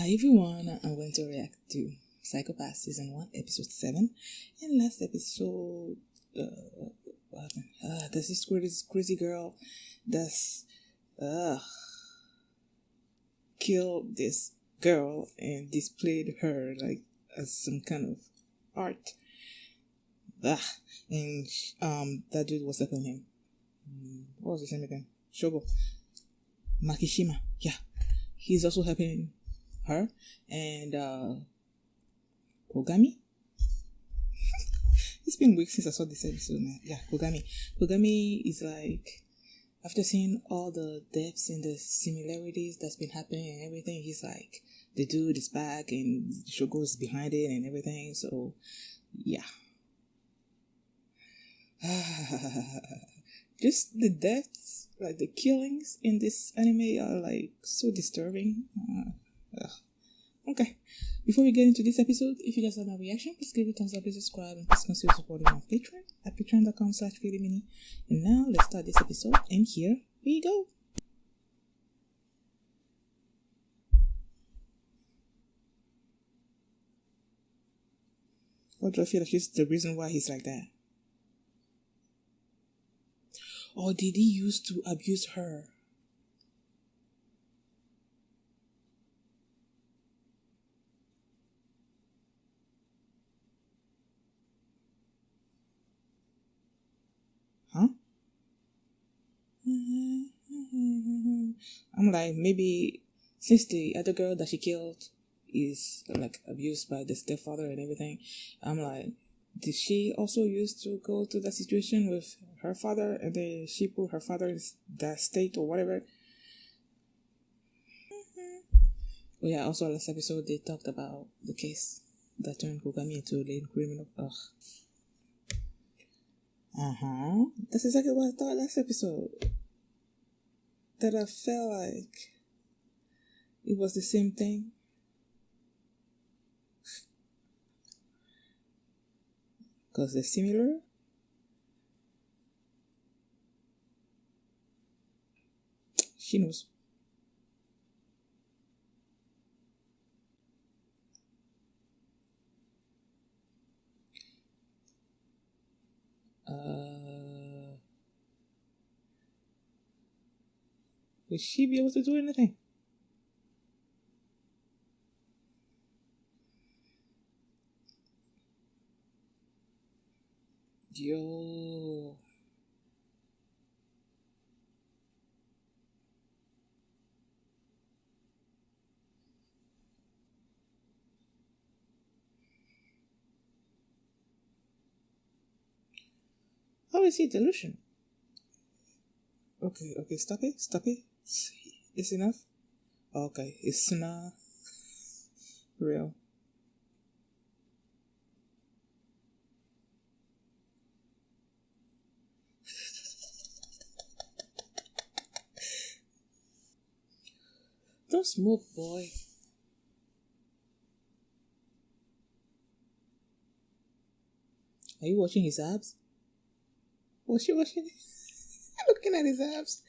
Hi everyone, I'm going to react to Psycho Pass Season 1, Episode 7. And last episode, what happened? There's this crazy girl that's killed this girl and displayed her like as some kind of art. And that dude was helping him. What was his name again? Shogo. Makishima. Yeah. He's also helping her. And Kogami. It's been weeks since I saw this episode, man. Yeah, Kogami. Kogami is like, after seeing all the depths and the similarities that's been happening and everything, he's like, the dude is back and Shogo's behind it and everything. So, yeah. Just the deaths, like the killings in this anime are like so disturbing. Okay, before we get into this episode, if you guys have my reaction, please give it a thumbs up, please subscribe, and please consider supporting me on Patreon at patreon.com/feelymini. And now let's start this episode, and here we go. Or do I feel like she's the reason why he's like that? Or did he used to abuse her? Huh? I'm like, maybe since the other girl that she killed is like abused by the stepfather and everything, I'm like, did she also used to go to that situation with her father and then she put her father in that state or whatever? Oh yeah, also last episode they talked about the case that turned Kogami into a late criminal. That's exactly what I thought last episode. That I felt like it was the same thing. Because they're similar. She knows. Will she be able to do anything? Yo. How is he delusion? Okay, stop it. It's enough? Okay, it's not real. Don't smoke, boy. Are you watching his abs? Was she watching? Looking at his abs?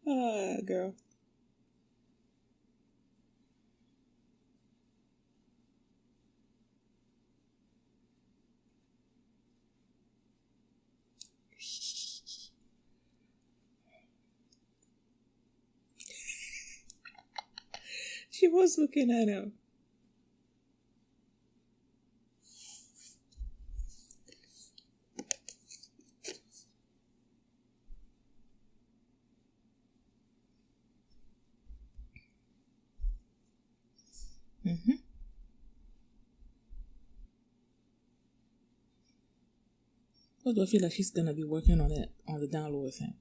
Ah, girl. She was looking at him. What do I feel like she's gonna be working on it on the download with him?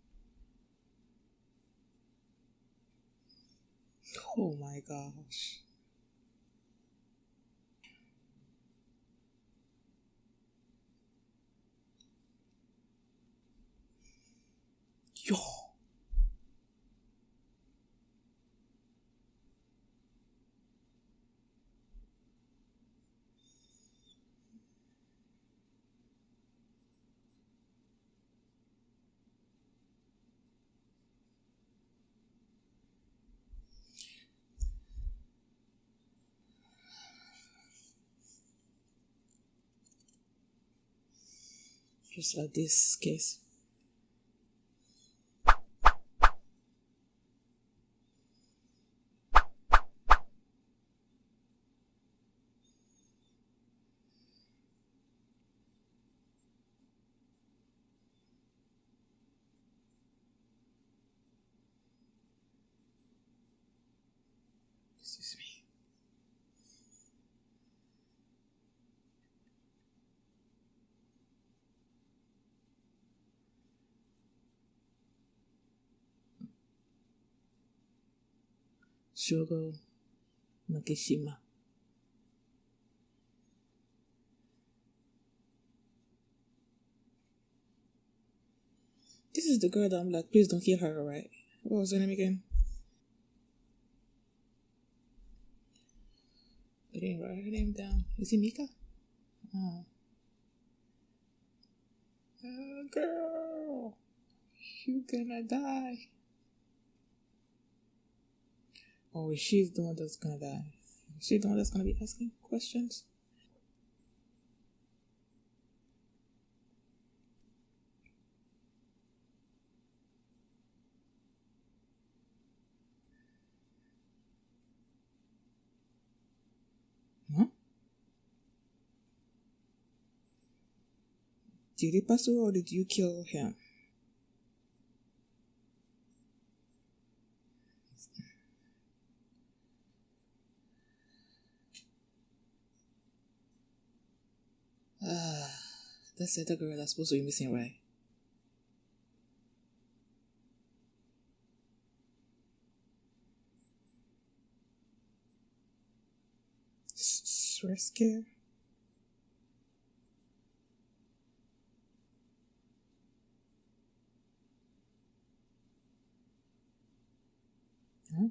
Oh my gosh. Yo. Just like this case. Excuse me. Shogo Makishima. This is the girl that I'm like, please don't kill her, right? What was her name again? I didn't write her name down. Is it Mika? Oh. Oh, girl. You're gonna die. Oh, she's the one that's gonna die. She's the one that's gonna be asking questions. Huh? Did he pass away or did you kill him? That's the other girl that's supposed to be missing, right? Stress care? Huh?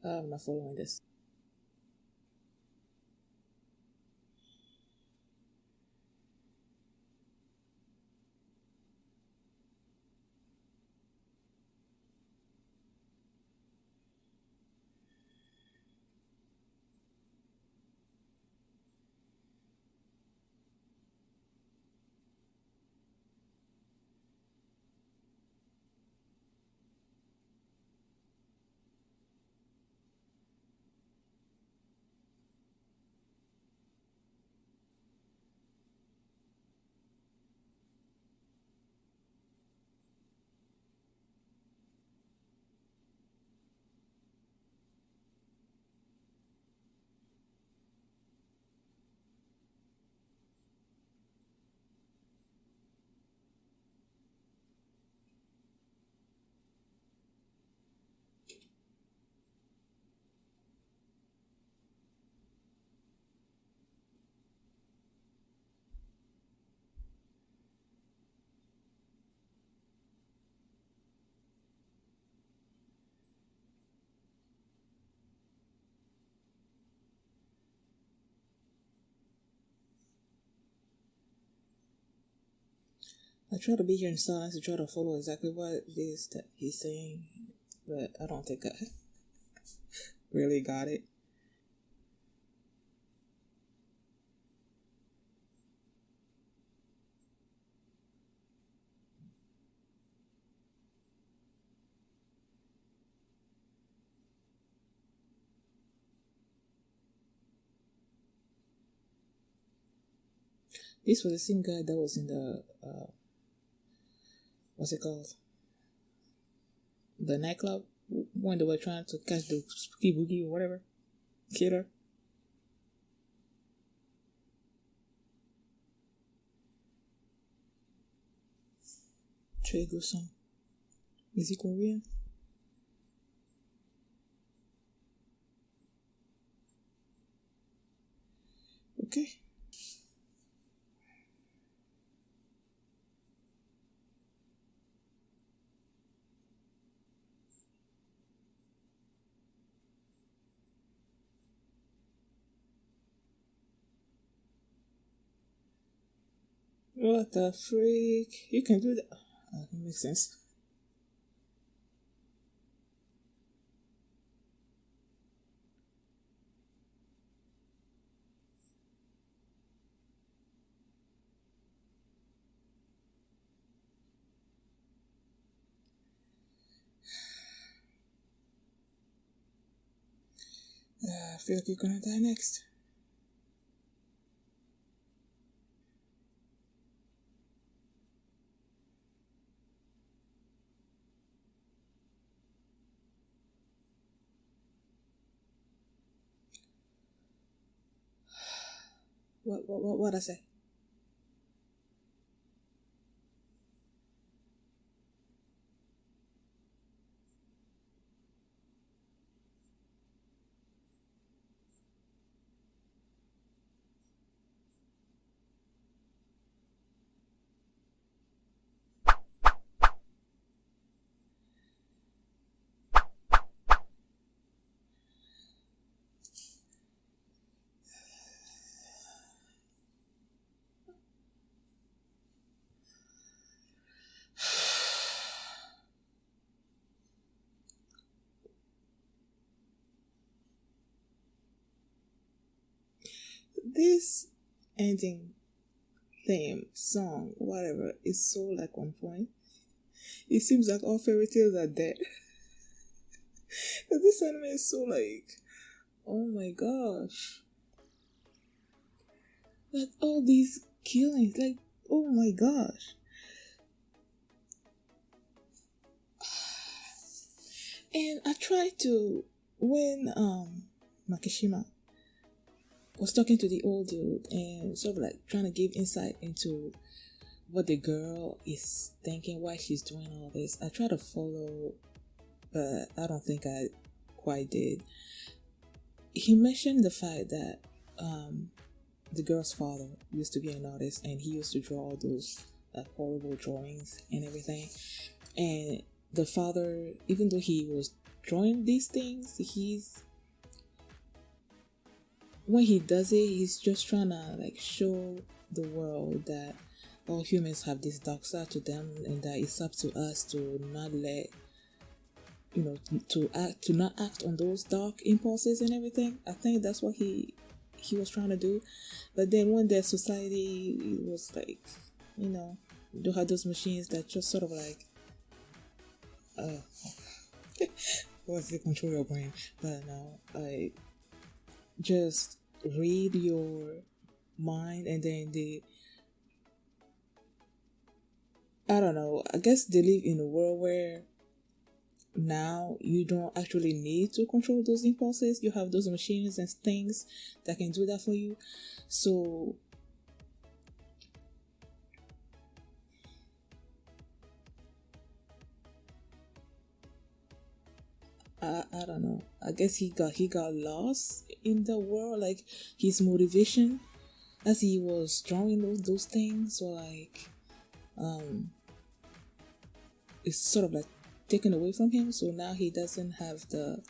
I'm not following this. I try to be here in silence to try to follow exactly what it is that he's saying, but I don't think I really got it. This was the same guy that was in the what's it called? The nightclub when they were trying to catch the spooky boogie or whatever killer. Trey-Gu-sung. Is he Korean? Okay. What the freak? You can do that. That makes sense. I feel like you're gonna die next. What I say? This ending theme, song, whatever, is so like on point. It seems like all fairy tales are dead. But this anime is so like, oh my gosh. Like all these killings, like, oh my gosh. And I tried to, when Makishima was talking to the old dude and sort of like trying to give insight into what the girl is thinking, why she's doing all this. I tried to follow, but I don't think I quite did. He mentioned the fact that the girl's father used to be an artist and he used to draw all those horrible drawings and everything. And the father, even though he was drawing these things, when he does it, he's just trying to like show the world that all humans have this dark side to them, and that it's up to us to not let, to not act on those dark impulses and everything. I think that's what he was trying to do. But then when their society was like, you don't have those machines that just sort of like what's they control your brain, but no, like just read your mind, and then I don't know, I guess they live in a world where now you don't actually need to control those impulses. You have those machines and things that can do that for you. So I don't know. I guess he got lost in the world, like his motivation as he was drawing those things, or like it's sort of like taken away from him. So now he doesn't have the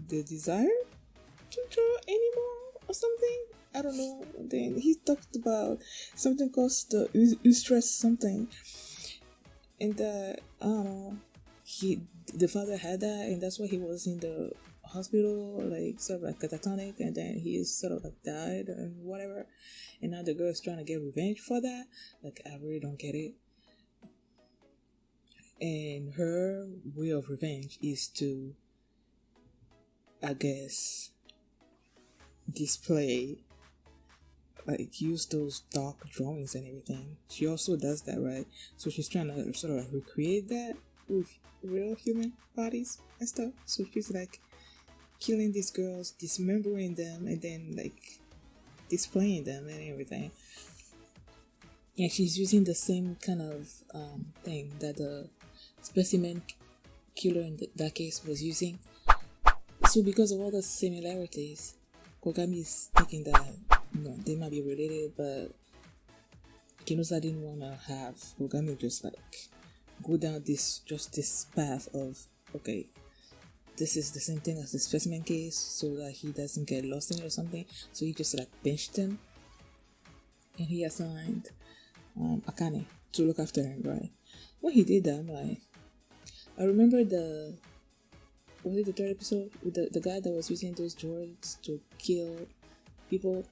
desire to draw anymore or something. I don't know. Then he talked about something called the eustress something. And I don't know, the father had that, and that's why he was in the hospital, like sort of like catatonic, and then he sort of like died and whatever. And now the girl's trying to get revenge for that. Like, I really don't get it. And her way of revenge is to, I guess, display, like use those dark drawings and everything. She also does that, right? So she's trying to sort of like recreate that with real human bodies and stuff. So she's like killing these girls, dismembering them, and then like displaying them and everything. And she's using the same kind of thing that the specimen killer in that case was using. So because of all the similarities, Kogami is thinking that they might be related, but Kinosa didn't want to have Kogami just like go down this path of, okay, this is the same thing as the specimen case, so that he doesn't get lost in it or something. So he just like benched him, and he assigned Akane to look after him, right? When he did that, I'm like, I remember was it the third episode with the guy that was using those droids to kill people?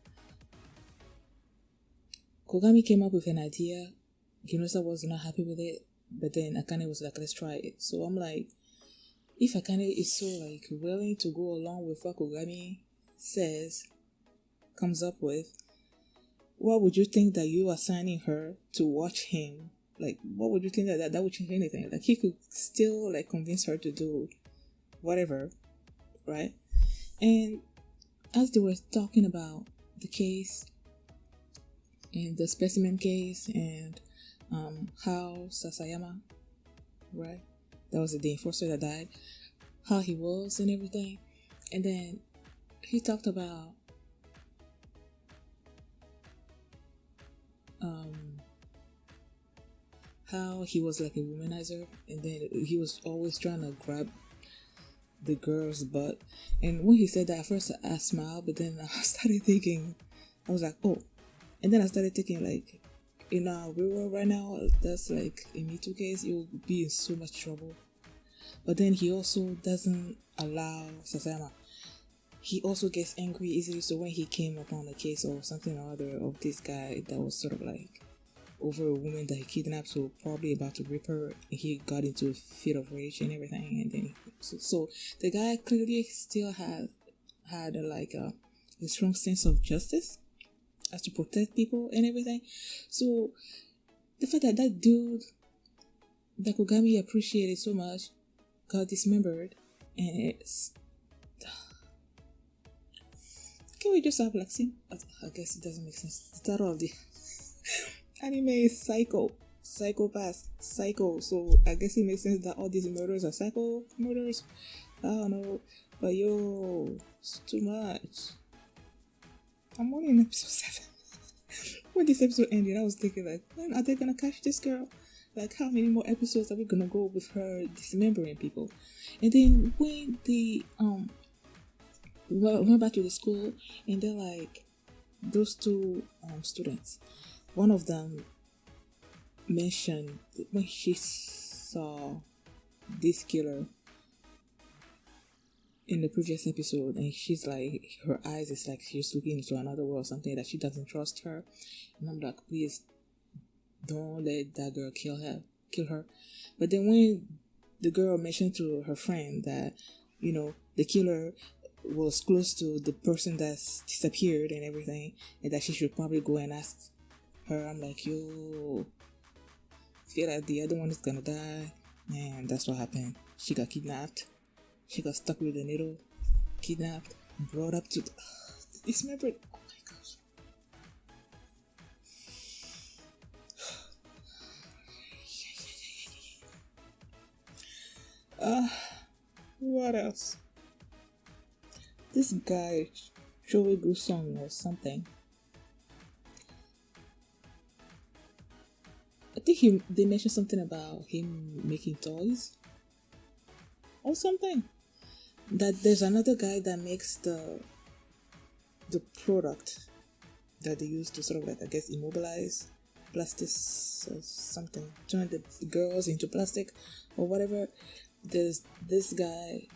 Kogami came up with an idea. Kinosa was not happy with it, but then Akane was like, let's try it. So I'm like, if Akane is so like willing to go along with what Kogami comes up with, what would you think that you assigning her to watch him? Like, what would you think that would change anything? Like, he could still like convince her to do whatever, right? And as they were talking about the case and the specimen case and how Sasayama, right? That was the enforcer that died, how he was and everything. And then he talked about how he was like a womanizer, and then he was always trying to grab the girl's butt. And when he said that, at first I smiled, but then I started thinking, I was like, oh. And then I started thinking, like, in our real world right now, that's like a Me Too case, you'll be in so much trouble. But then he also doesn't allow Sasayama. He also gets angry easily, so when he came upon a case or something or other of this guy that was sort of like over a woman that he kidnapped, so probably about to rape her, and he got into a fit of rage and everything, and then so the guy clearly still had a strong sense of justice as to protect people and everything. So the fact that that dude that Kogami appreciated so much got dismembered, and can we just have like I guess it doesn't make sense. The title of the anime is Psychopath, Psycho. So I guess it makes sense that all these murders are psycho murders. I don't know, but yo, it's too much. I'm only in episode 7. When this episode ended, I was thinking like, when are they gonna catch this girl? Like, how many more episodes are we gonna go with her dismembering people? And then when the went back to the school, and they're like, those two students, one of them mentioned when she saw this killer in the previous episode, and she's like, her eyes is like she's looking into another world, something that she doesn't trust her. And I'm like, please don't let that girl kill her. But then when the girl mentioned to her friend that, you know, the killer was close to the person that's disappeared and everything, and that she should probably go and ask her, I'm like, yo, feel like the other one is gonna die. And that's what happened. She got kidnapped. She got stuck with a needle, kidnapped, brought up to dismembered. Oh my gosh. What else? This guy, Joey Gusong or something. I think they mentioned something about him making toys or something. That there's another guy that makes the product that they use to sort of like, I guess, immobilize plastics or something, turn the girls into plastic or whatever. There's this guy,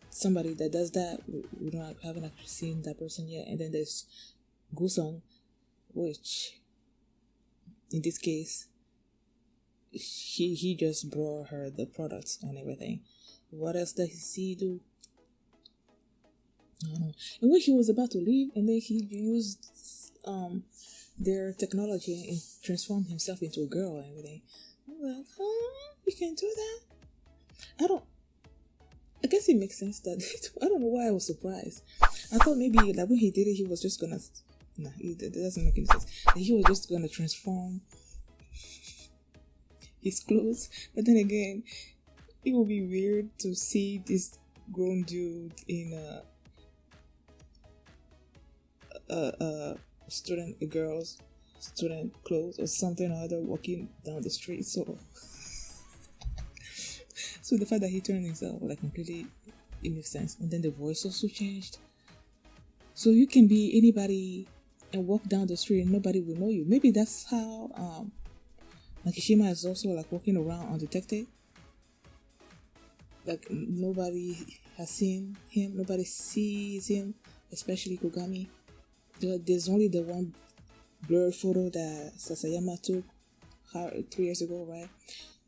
somebody that does that. We haven't actually seen that person yet. And then there's Gusong, which in this case, he just brought her the products and everything. What else does he do? I don't know. And when he was about to leave, and then he used their technology and transformed himself into a girl and everything. I'm like, you can do that? I guess it makes sense that I don't know why I was surprised. I thought maybe like when he did it, he was just gonna. Nah, it doesn't make any sense. He was just gonna transform his clothes, but then again, it would be weird to see this grown dude in a girl's student clothes or something or other walking down the street. So the fact that he turned himself like completely, it makes sense. And then the voice also changed. So you can be anybody and walk down the street and nobody will know you. Maybe that's how Makishima is also like walking around undetected. Like nobody has seen him, nobody sees him, especially Kogami. There's only the one blurred photo that Sasayama took 3 years ago, right?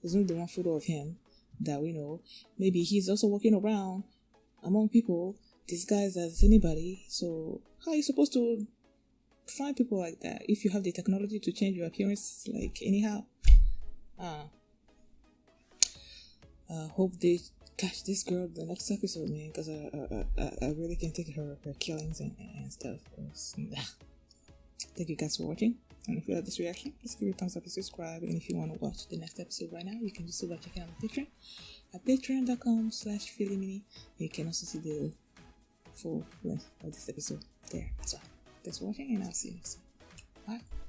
There's only the one photo of him, that we know. Maybe he's also walking around among people disguised as anybody. So how are you supposed to find people like that if you have the technology to change your appearance like anyhow? Hope they catch this girl the next episode, man, because I really can't take her killings and stuff. Thank you guys for watching, and if you like this reaction, please give it a thumbs up and subscribe. And if you want to watch the next episode right now, you can just check it out on Patreon at patreon.com/philimini. You can also see the full length of this episode there as well. Thanks for watching, and I'll see you next time. Bye.